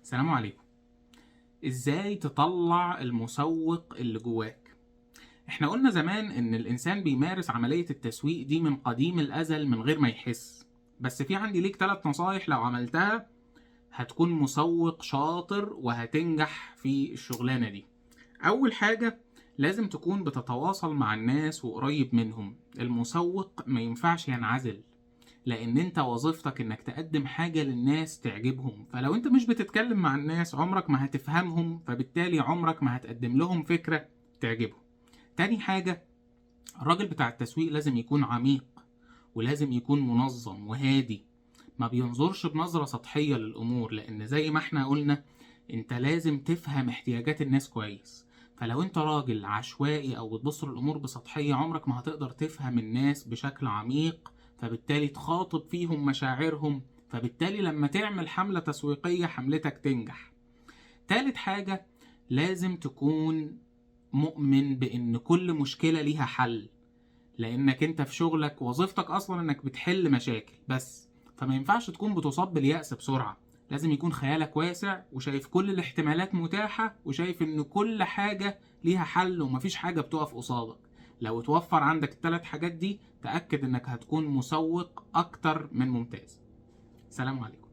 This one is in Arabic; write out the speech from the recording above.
السلام عليكم. ازاي تطلع المسوق اللي جواك؟ احنا قلنا زمان ان الانسان بيمارس عملية التسويق دي من قديم الازل من غير ما يحس. بس في عندي ليك 3 نصايح لو عملتها هتكون مسوق شاطر وهتنجح في الشغلانة دي. اول حاجة، لازم تكون بتتواصل مع الناس وقريب منهم. المسوق ما ينفعش ينعزل، لان انت وظيفتك انك تقدم حاجة للناس تعجبهم. فلو انت مش بتتكلم مع الناس عمرك ما هتفهمهم، فبالتالي عمرك ما هتقدم لهم فكرة تعجبهم. تاني حاجة، الراجل بتاع التسويق لازم يكون عميق، ولازم يكون منظم وهادي، ما بينظرش بنظرة سطحية للأمور، لأن زي ما احنا قلنا انت لازم تفهم احتياجات الناس كويس. فلو انت راجل عشوائي او بتبص للأمور بسطحية عمرك ما هتقدر تفهم الناس بشكل عميق، فبالتالي تخاطب فيهم مشاعرهم، فبالتالي لما تعمل حملة تسويقية حملتك تنجح. تالت حاجة، لازم تكون مؤمن بأن كل مشكلة ليها حل، لانك انت في شغلك وظيفتك اصلا انك بتحل مشاكل بس. فما ينفعش تكون بتصاب باليأس بسرعة، لازم يكون خيالك واسع وشايف كل الاحتمالات متاحة، وشايف ان كل حاجة ليها حل ومفيش حاجة بتقف قصادك. لو توفر عندك ال3 حاجات دي تأكد انك هتكون مسوق اكتر من ممتاز. سلام عليكم.